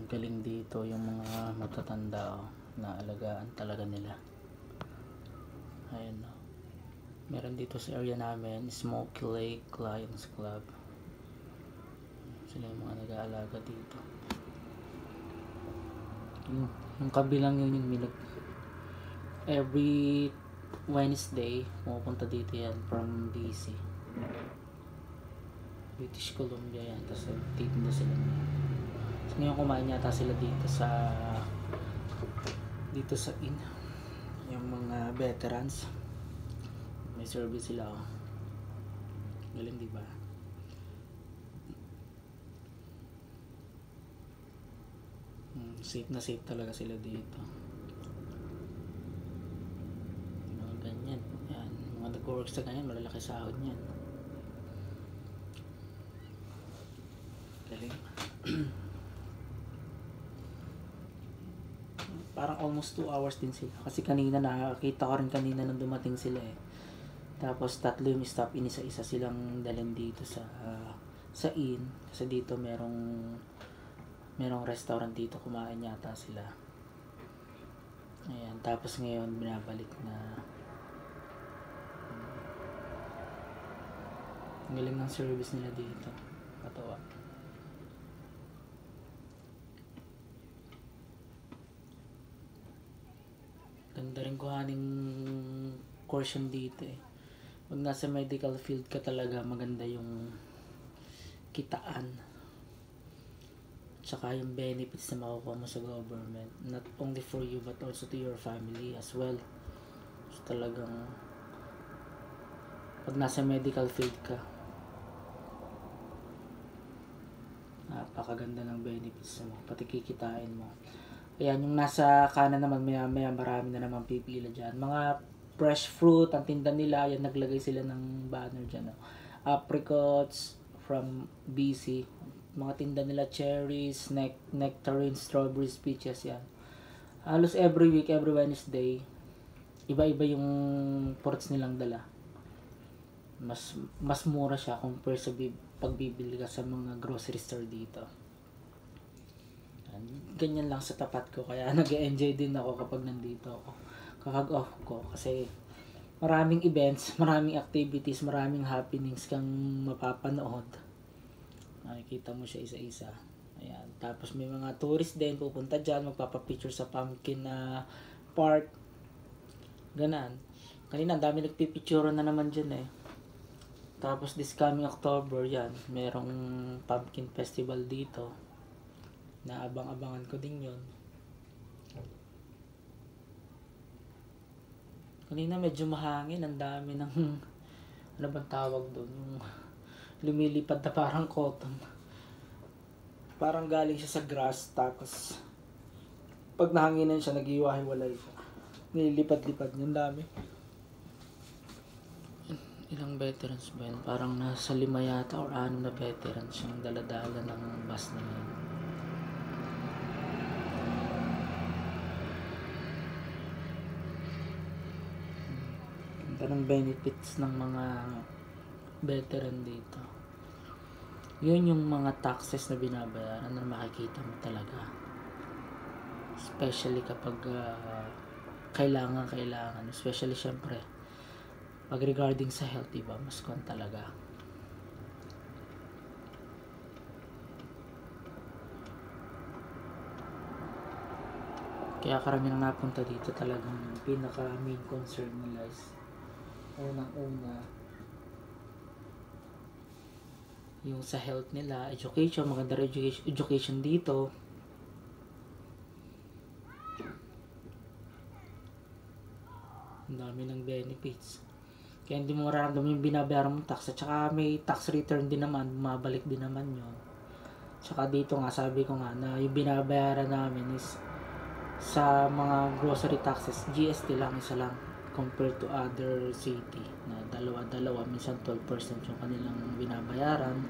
galing dito yung mga matatanda, na alagaan talaga nila. Ayan, meron dito sa area namin, Smoky Lake Lions Club. Sila yung mga nag-aalaga dito. Yung kabilang yun yung every Wednesday pumupunta dito yan from BC, British Columbia yan. Tapos titinda sila. So, ngayon kumain yata sila dito sa inn, yung mga veterans. May service sila, oh. Galing, diba? Safe na safe talaga sila dito. Mga ganyan. Yan, mga nag-work sa ganyan, malalaki sahod niyan. Galing. Parang almost 2 hours din sila. Kasi kanina nakakita ko rin kanina nung dumating sila eh. Tapos 3 yung stop, inisa-isa silang dalhin dito sa inn. Kasi dito merong restaurant dito, kumain yata sila. Ayan, tapos ngayon binabalik na. Ang galing ng service nila dito. Katawa. Ganda rin kuhaning course dito eh. Pag nasa medical field ka talaga, maganda yung kitaan. Tsaka yung benefits na makukuha mo sa government. Not only for you but also to your family as well. So talagang pag nasa medical field ka, napakaganda ng benefits mo. Pati kikitain mo. Ayan, yung nasa kanan naman, maya marami na naman pipila dyan. Mga fresh fruit, ang tinda nila. Ayan, naglagay sila ng banner dyan. Apricots from BC. Mga tinda nila, cherries, nectarines, strawberries, peaches, yan. Halos every week, every Wednesday, iba-iba yung fruits nilang dala. Mas mura siya compare sa pagbibili ka sa mga grocery store dito. Ganyan lang sa tapat ko, kaya nag-enjoy din ako kapag nandito ako, kapag off ko, kasi maraming events, maraming activities, maraming happenings kang mapapanood. Nakikita mo siya isa-isa. Ayan, tapos may mga tourist din pupunta dyan, magpapapicture sa pumpkin park, ganan. Kanina ang dami nagpipicture na naman dyan eh. Tapos this coming October, yan, merong pumpkin festival dito. Naabang-abangan ko din yun. Kanina medyo mahangin, ang dami ng ano bang tawag doon, yung lumilipad na parang cotton. Parang galing siya sa grass, tapos pag nahanginan siya, nag-iwahiwalay siya. Nililipad-lipad yung dami. Ilang veterans ba yun? Parang nasa 5 yata or 6 na veterans yung daladala ng bus na yun. Ng benefits ng mga veteran dito. Yun yung mga taxes na binabayaran na makikita mo talaga. Especially kapag kailangan. Especially syempre, pag regarding sa health, diba? Mas kon talaga. Kaya karamihan napunta dito talagang pinaka main concern nila is unang-una yung sa health nila, education, maganda rin education dito. Ang dami ng benefits, kaya hindi mo mararamdaman yung binabayaran mong tax, at saka may tax return din naman, bumabalik din naman yun. Tsaka dito nga, sabi ko nga na yung binabayaran namin is sa mga grocery taxes, GST lang, isa lang compared to other city na dalawa, minsan 12% yung kanilang binabayaran,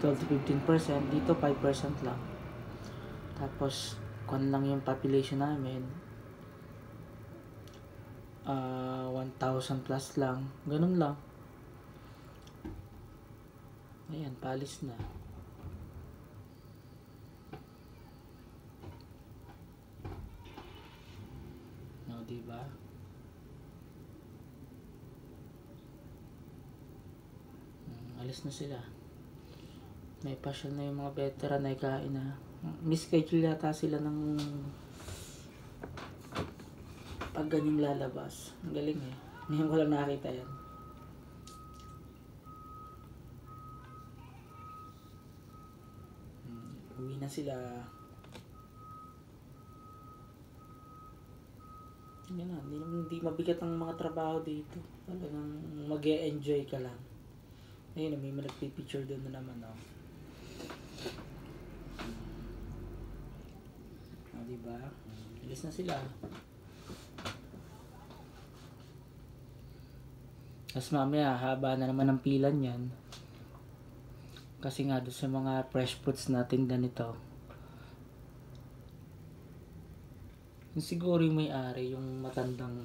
12 to 15%, dito 5% lang. Tapos kung lang yung population namin, 1,000 plus lang, ganun lang. Ayan, palis na. diba? Alis na sila. May passion na yung mga veteran ay kain na. Mischedule yata sila ng pag ganyang lalabas. Ang galing eh. Ngayon ko lang nakita yan. Uwi na sila. Yan na, hindi mabigat ang mga trabaho dito. Talagang mag-e-enjoy ka lang. Ayun, may nagpipicture doon na naman. Oh. Diba? Alis na sila. Tapos mamaya, haba na naman ang pila niyan. Kasi nga doon sa mga fresh fruits natin ganito. Siguro yung may-ari, yung matandang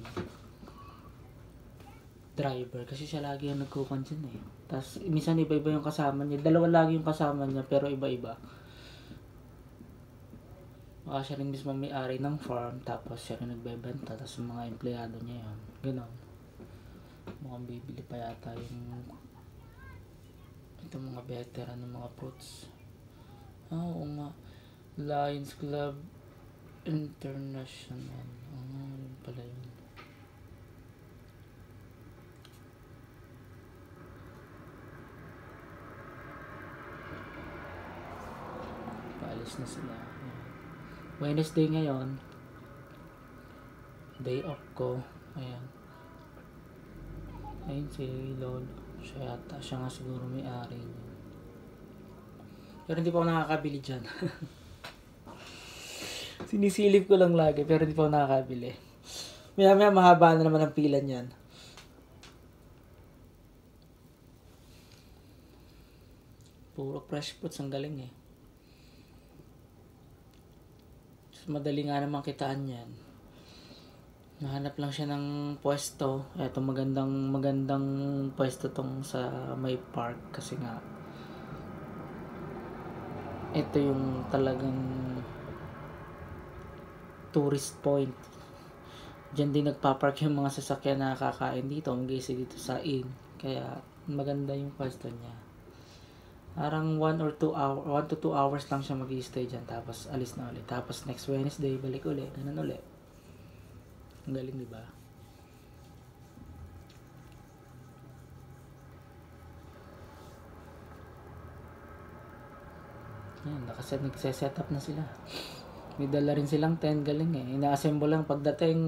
driver. Kasi siya lagi yung nagkukan dyan eh. Tapos minsan iba-iba yung kasama niya. Dalawa lagi yung kasama niya pero iba-iba. Baka siya rin mismo may-ari ng farm. Tapos siya rin nagbebenta. Tapos yung mga empleyado niya yun. Ganon. Mukhang bibili pa yata yung itong mga veteran ng mga fruits. Oo nga. Lions Club International. Yun pala yun. Paalis na sila. Wednesday ngayon. Day off ko. Ayan. Ayun si Lolo. Siya yata. Siya nga siguro may-ari niya. Pero hindi pa ako nakakabili dyan. Sinisilip ko lang lagi pero hindi pa ako nakakabili. Maya mahaba na naman ang pila niyan. Puro fresh fruits, ang galing eh. Madali nga naman kitaan yan. Nahanap lang siya ng pwesto. Eto magandang pwesto tong sa may park kasi nga ito yung talagang tourist point. Diyan din nagpapark yung mga sasakyan na kakain dito. Mag-iisi dito sa inn. Kaya maganda yung pwesto niya. Parang 1 to 2 hours lang siya mag-i-stay dyan. Tapos alis na ulit. Tapos next Wednesday, balik ulit. Ganun ulit. Ang galing, diba? Yan, nagse-set up na sila. May dala rin silang tent. Galing eh. Ina-assemble lang pagdating.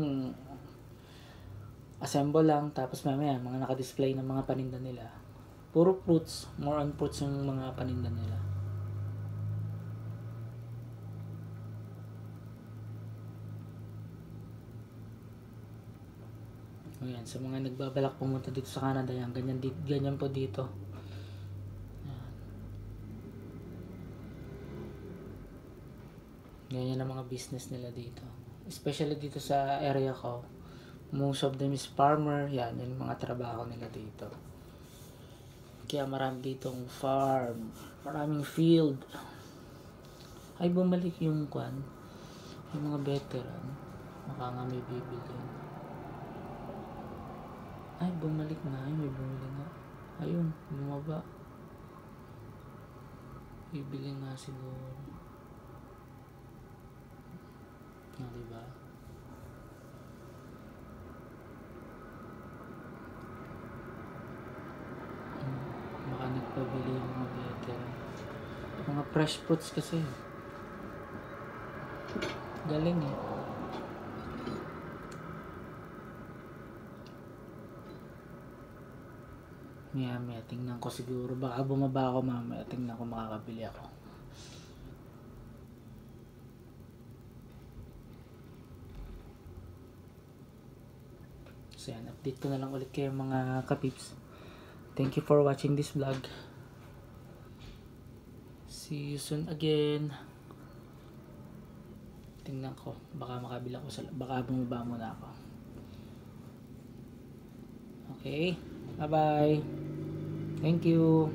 Assemble lang. Tapos mamaya, mga naka-display ng mga paninda nila. Puro fruits. More on fruits yung mga paninda nila. Ayan, sa mga nagbabalak pumunta dito sa Canada, yan, ganyan po dito. Ayan. Ganyan ang mga business nila dito. Especially dito sa area ko. Most of them is farmer. Yan yung mga trabaho nila dito. Kaya marami ditong farm. Maraming field. Ay, bumalik yung kwan. Yung mga veteran. Baka nga may bibili. Ay, bumalik na. Ay, may bumili nga. Ayun, bumaba. Bibili nga siguro. Diba? Baka nagpabili yung mga veteran. Mga fresh fruits kasi. Galing eh. Maya tingnan ko siguro. Baka bumaba ako mamaya. Tingnan ko makakabili ako. So yan, update ko na lang ulit kayo mga kapips. Thank you for watching this vlog. See you soon again. Tingnan ko, baka makabila ko baka bumaba muna ako. Okay, bye bye. Thank you.